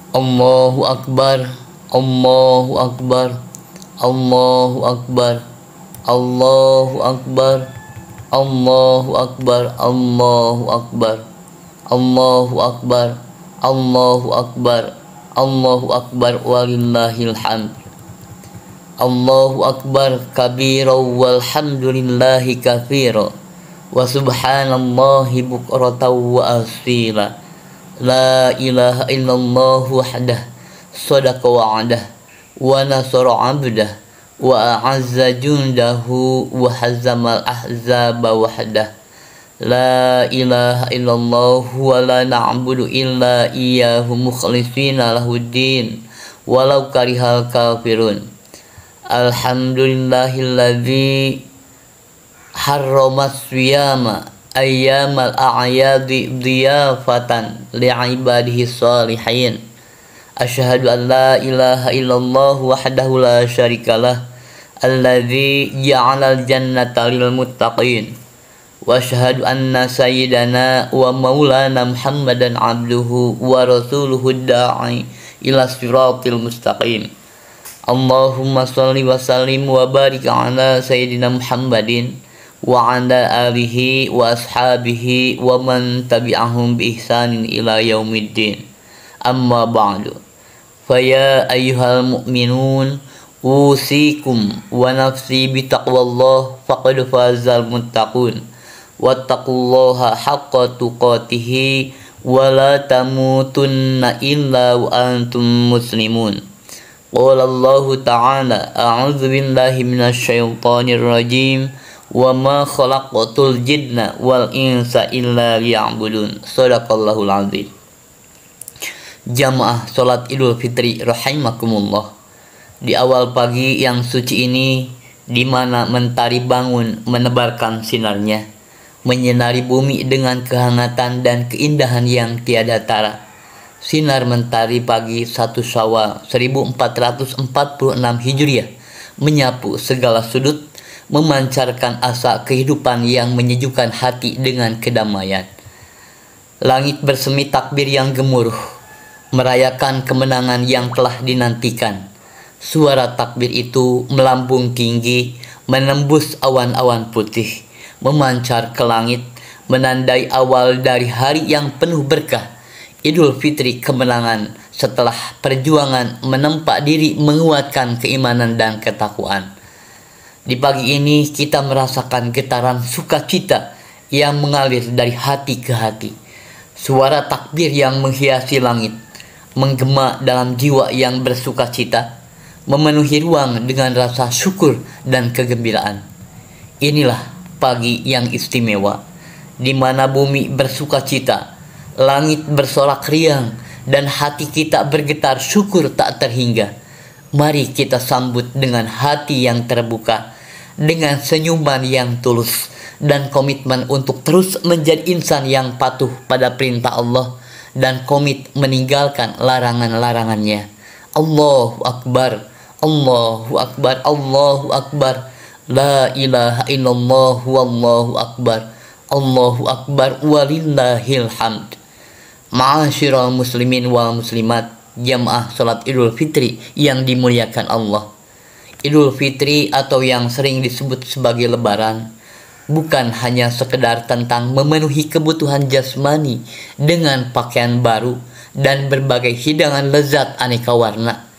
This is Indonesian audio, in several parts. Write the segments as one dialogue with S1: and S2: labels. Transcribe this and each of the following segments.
S1: Allahu Akbar, Allahu Akbar, Allahu Akbar, Allahu Akbar, Allahu Akbar, Allahu Akbar, Allahu Akbar, Allahu Akbar, Allahu Akbar, walillahil hamd. Allahu Akbar kabira walhamdulillahi katsira wa subhanallahi bukratan wa asila. La ilaha illallah wahdah sadaqa wa'adah wa nasara 'abdah wa a'azza jundahu wa hazamal ahzaba wahdah. La ilaha illallah wa la na'budu illa iyyahu mukhlishina lahuddin walau karihal kafirun. Alhamdulillahilladzi harramas siyama ayyamal a'yadi dhiyafatan li'ibadihi shalihin. Asyhadu an la ilaha illallah wahdahu la syarikalah alladzi ja'alal jannata lil muttaqin. Wa asyhadu anna sayyidana wa maulana Muhammadan abduhu wa rasuluhu da'i ila siratil mustaqim. Allahumma shalli wa sallim wa barik ala sayyidina Muhammadin wa ala alihi wa ashabihi wa man tabi'ahum bi ihsanin ila yaumiddin. Amma ba'du. Faya ayyuhal mu'minun usikum wa nafsi bi taqwallah faqad fazal muttaqun wattaqullaha haqqa tuqatih wa la tamutunna illa wa antum muslimun. Qala Allah ta'ala a'udzu billahi minasy syaithanir rajim wa ma khalaqatul jinna wal insa illa liya'budun. Shadaqallahul azim. Jamaah salat Idul Fitri rahimakumullah. Di awal pagi yang suci ini, di mana mentari bangun menebarkan sinarnya, menyinari bumi dengan kehangatan dan keindahan yang tiada tara. Sinar mentari pagi 1 Syawal 1446 Hijriah menyapu segala sudut, memancarkan asa kehidupan yang menyejukkan hati dengan kedamaian. Langit bersemi takbir yang gemuruh, merayakan kemenangan yang telah dinantikan. Suara takbir itu melambung tinggi, menembus awan-awan putih, memancar ke langit, menandai awal dari hari yang penuh berkah. Idul Fitri kemenangan setelah perjuangan menempa diri, menguatkan keimanan dan ketakwaan. Di pagi ini kita merasakan getaran sukacita yang mengalir dari hati ke hati. Suara takbir yang menghiasi langit, menggema dalam jiwa yang bersukacita, memenuhi ruang dengan rasa syukur dan kegembiraan. Inilah pagi yang istimewa, di mana bumi bersukacita, langit bersorak riang, dan hati kita bergetar syukur tak terhingga. Mari kita sambut dengan hati yang terbuka, dengan senyuman yang tulus, dan komitmen untuk terus menjadi insan yang patuh pada perintah Allah dan komit meninggalkan larangan-larangannya. Allahu Akbar, Allahu Akbar, Allahu Akbar. La ilaha illallah wallahu akbar, Allahu Akbar, walillahil hamd. Ma'asyiral muslimin wal muslimat, jamaah salat Idul Fitri yang dimuliakan Allah. Idul Fitri atau yang sering disebut sebagai Lebaran bukan hanya sekedar tentang memenuhi kebutuhan jasmani dengan pakaian baru dan berbagai hidangan lezat aneka warna.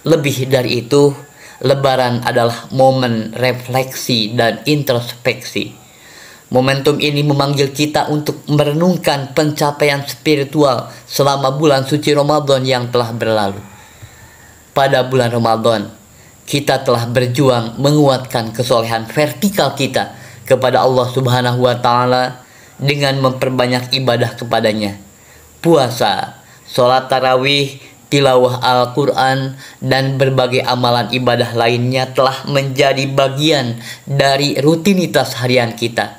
S1: Lebih dari itu, Lebaran adalah momen refleksi dan introspeksi. Momentum ini memanggil kita untuk merenungkan pencapaian spiritual selama bulan suci Ramadan yang telah berlalu. Pada bulan Ramadan, kita telah berjuang menguatkan kesolehan vertikal kita kepada Allah Subhanahu wa Ta'ala dengan memperbanyak ibadah kepadanya. Puasa, sholat tarawih, tilawah Al-Quran, dan berbagai amalan ibadah lainnya telah menjadi bagian dari rutinitas harian kita.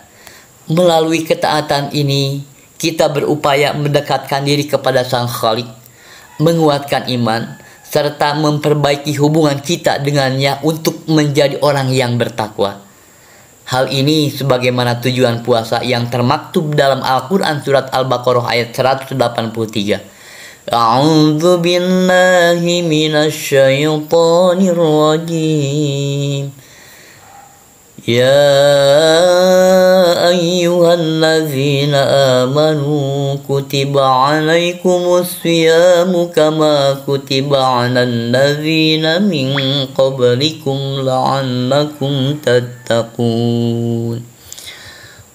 S1: Melalui ketaatan ini, kita berupaya mendekatkan diri kepada Sang Khalik, menguatkan iman, serta memperbaiki hubungan kita dengannya untuk menjadi orang yang bertakwa. Hal ini sebagaimana tujuan puasa yang termaktub dalam Al-Quran surat Al-Baqarah ayat 183. A'udzu billahi minasy syaithanir rajim. Ya ayyuhalladzina amanu kutiba alaikumus siyamu kama kutiba alal ladzina min qablikum la'allakum tattaqun.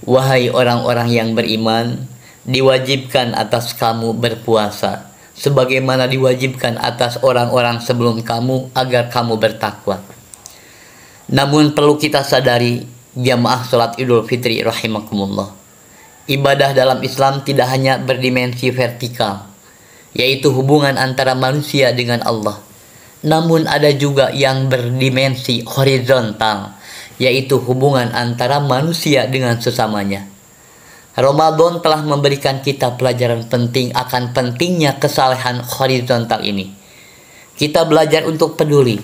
S1: Wahai orang-orang yang beriman, diwajibkan atas kamu berpuasa sebagaimana diwajibkan atas orang-orang sebelum kamu agar kamu bertakwa. Namun perlu kita sadari, jamaah sholat Idul Fitri rahimakumullah, ibadah dalam Islam tidak hanya berdimensi vertikal, yaitu hubungan antara manusia dengan Allah. Namun ada juga yang berdimensi horizontal, yaitu hubungan antara manusia dengan sesamanya. Ramadan telah memberikan kita pelajaran penting akan pentingnya kesalehan horizontal ini. Kita belajar untuk peduli.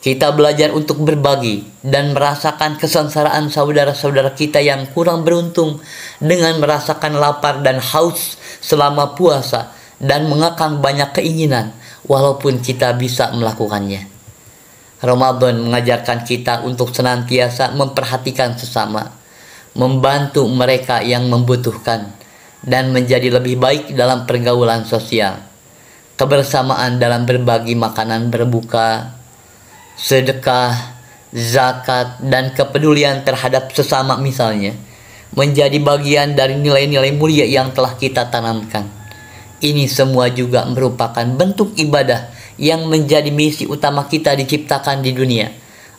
S1: Kita belajar untuk berbagi dan merasakan kesengsaraan saudara-saudara kita yang kurang beruntung dengan merasakan lapar dan haus selama puasa dan mengekang banyak keinginan walaupun kita bisa melakukannya. Ramadan mengajarkan kita untuk senantiasa memperhatikan sesama, membantu mereka yang membutuhkan, dan menjadi lebih baik dalam pergaulan sosial. Kebersamaan dalam berbagi makanan berbuka, sedekah, zakat, dan kepedulian terhadap sesama misalnya, menjadi bagian dari nilai-nilai mulia yang telah kita tanamkan. Ini semua juga merupakan bentuk ibadah yang menjadi misi utama kita diciptakan di dunia.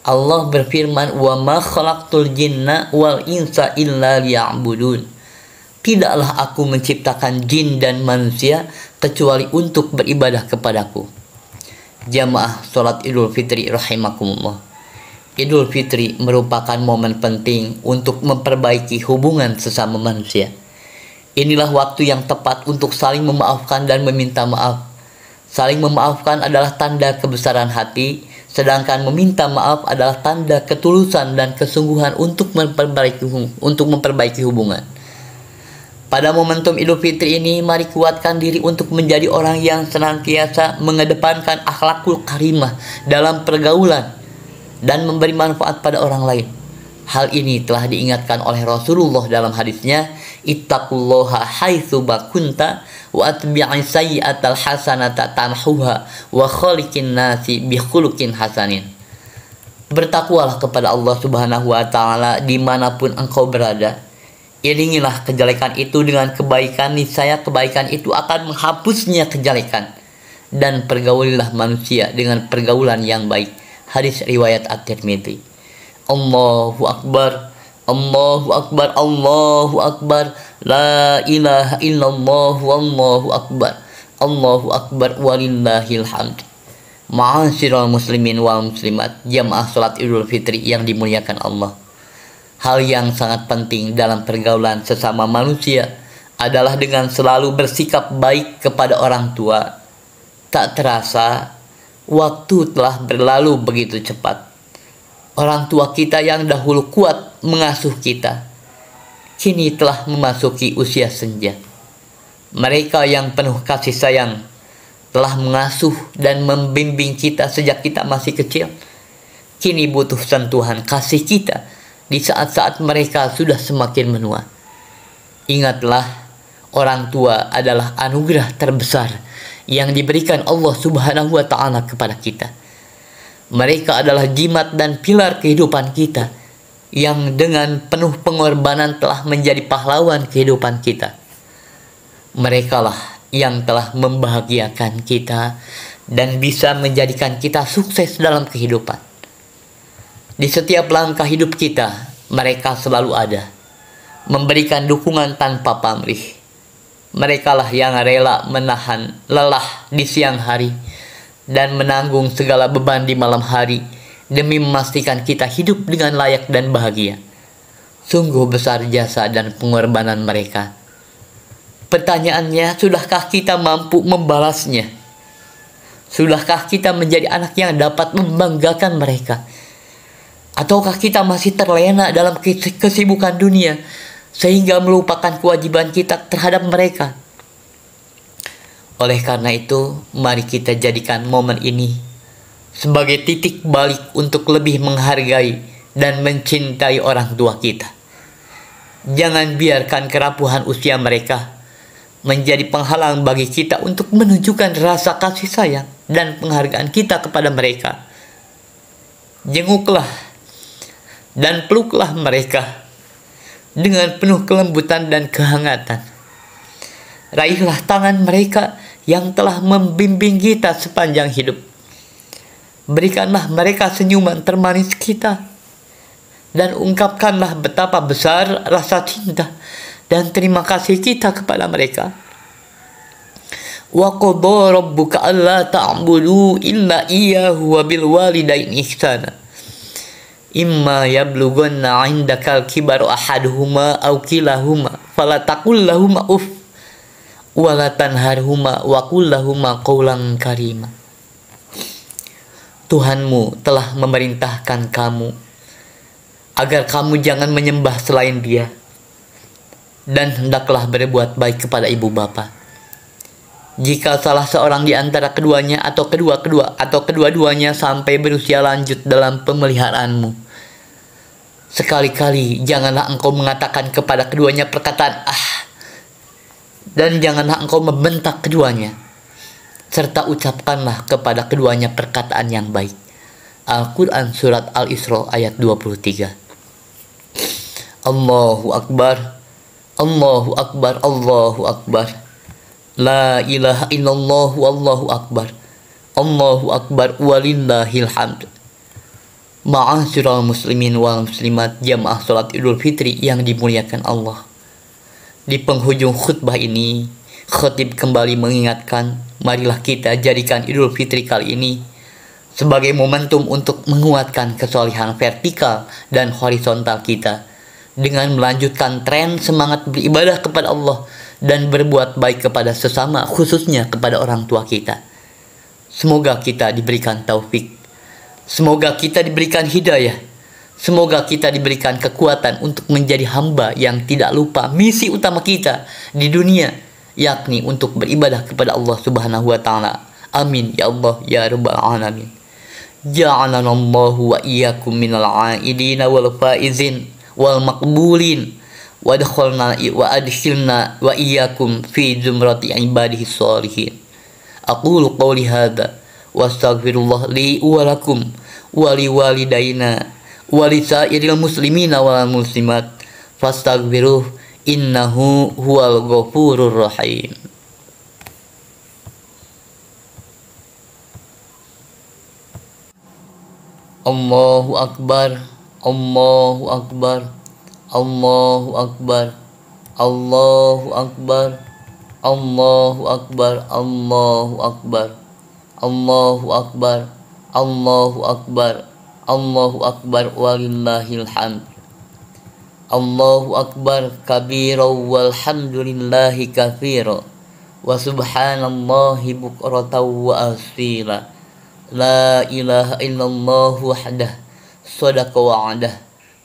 S1: Allah berfirman, "Wa ma khalaqtul jinna wal insa illa liya'budun." Tidaklah aku menciptakan jin dan manusia kecuali untuk beribadah kepadaku. Jamaah sholat Idul Fitri rahimakumullah, Idul Fitri merupakan momen penting untuk memperbaiki hubungan sesama manusia. Inilah waktu yang tepat untuk saling memaafkan dan meminta maaf. Saling memaafkan adalah tanda kebesaran hati, sedangkan meminta maaf adalah tanda ketulusan dan kesungguhan untuk memperbaiki hubungan. Pada momentum Idul Fitri ini, mari kuatkan diri untuk menjadi orang yang senantiasa mengedepankan akhlakul karimah dalam pergaulan dan memberi manfaat pada orang lain. Hal ini telah diingatkan oleh Rasulullah dalam hadisnya, "Ittaqullaha haitsu kunta wa atbi'i sayyi'atal hasanata tamhuha wa khaliqin nasi bi khuluqin hasanin." Bertakwalah kepada Allah Subhanahu wa taala dimanapun engkau berada. Iringilah kejelekan itu dengan kebaikan, niscaya kebaikan itu akan menghapusnya kejelekan. Dan pergaulilah manusia dengan pergaulan yang baik. Hadis riwayat At-Tirmidzi. Allahu Akbar, Allahu Akbar, Allahu Akbar, la ilaha illallah, Allahu Akbar, Allahu Akbar, walillahil hamd. Ma'asyiral muslimin wal muslimat, jamaah salat Idul Fitri yang dimuliakan Allah. Hal yang sangat penting dalam pergaulan sesama manusia adalah dengan selalu bersikap baik kepada orang tua. Tak terasa, waktu telah berlalu begitu cepat. Orang tua kita yang dahulu kuat mengasuh kita, kini telah memasuki usia senja. Mereka yang penuh kasih sayang telah mengasuh dan membimbing kita sejak kita masih kecil, kini butuh sentuhan kasih kita di saat-saat mereka sudah semakin menua. Ingatlah, orang tua adalah anugerah terbesar yang diberikan Allah Subhanahu wa taala kepada kita. Mereka adalah jimat dan pilar kehidupan kita yang dengan penuh pengorbanan telah menjadi pahlawan kehidupan kita. Merekalah yang telah membahagiakan kita dan bisa menjadikan kita sukses dalam kehidupan. Di setiap langkah hidup kita, mereka selalu ada, memberikan dukungan tanpa pamrih. Merekalah yang rela menahan lelah di siang hari dan menanggung segala beban di malam hari demi memastikan kita hidup dengan layak dan bahagia. Sungguh besar jasa dan pengorbanan mereka. Pertanyaannya, sudahkah kita mampu membalasnya? Sudahkah kita menjadi anak yang dapat membanggakan mereka? Ataukah kita masih terlena dalam kesibukan dunia sehingga melupakan kewajiban kita terhadap mereka? Oleh karena itu, mari kita jadikan momen ini sebagai titik balik untuk lebih menghargai dan mencintai orang tua kita. Jangan biarkan kerapuhan usia mereka menjadi penghalang bagi kita untuk menunjukkan rasa kasih sayang dan penghargaan kita kepada mereka. Jenguklah dan peluklah mereka dengan penuh kelembutan dan kehangatan. Raihlah tangan mereka yang telah membimbing kita sepanjang hidup. Berikanlah mereka senyuman termanis kita. Dan ungkapkanlah betapa besar rasa cinta dan terima kasih kita kepada mereka. Wa qadha rabbuka alla ta'budu illa iyyahu wa bil walidaini ihsana. Imma yablughanna 'indakal kibaru ahaduhuma aw kilahuma fala taqul lahumā uff wa la tanharhuma wa qul lahumā qawlan karīma. Tuhanmu telah memerintahkan kamu agar kamu jangan menyembah selain Dia, dan hendaklah berbuat baik kepada ibu bapa. Jika salah seorang di antara keduanya atau kedua-duanya sampai berusia lanjut dalam pemeliharaanmu, sekali-kali janganlah engkau mengatakan kepada keduanya perkataan dan janganlah engkau membentak keduanya, serta ucapkanlah kepada keduanya perkataan yang baik. Al-Quran Surat Al-Isra ayat 23. Allahu Akbar, Allahu Akbar, Allahu Akbar. La ilaha illallah, Allahu Akbar, Allahu Akbar, walillahil hamd. Ma'asyiral muslimin wal muslimat, jamaah salat Idul Fitri yang dimuliakan Allah. Di penghujung khutbah ini, khatib kembali mengingatkan, marilah kita jadikan Idul Fitri kali ini sebagai momentum untuk menguatkan kesolehan vertikal dan horizontal kita, dengan melanjutkan tren semangat beribadah kepada Allah dan berbuat baik kepada sesama, khususnya kepada orang tua kita. Semoga kita diberikan taufik, semoga kita diberikan hidayah, semoga kita diberikan kekuatan untuk menjadi hamba yang tidak lupa misi utama kita di dunia, yakni untuk beribadah kepada Allah Subhanahu wa Ta'ala. Amin ya Allah ya Rabbal Alamin. Ja'alanallahu wa iyyakum minal 'aidin wal faizin wal maqbulin wa adkhilna wa iyyakum fi zumrati ibadihi sholihin. Aqulu qawli hadza wa astaghfirullah li wa lakum wa li walidayna wa li sa'iril muslimina wal muslimat fastaghfiruh innahu huwal ghafurur rahim. Allahu Akbar, Allahu Akbar, Allahu Akbar, Allahu Akbar, Allahu Akbar, Allahu Akbar, Allahu Akbar, Allahu Akbar, Allahu Akbar, walillahil hamd. Allahu Akbar kabira walhamdulillahi katsira wa subhanallahi bukratan wa asila. La ilaha illallah wahdah sadaqa wa'adah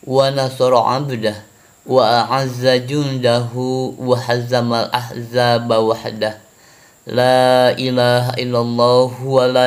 S1: wa nasara 'abdah wa a'azza jundahu wa hazamal ahzaba wahdah. La ilaha illallah wa la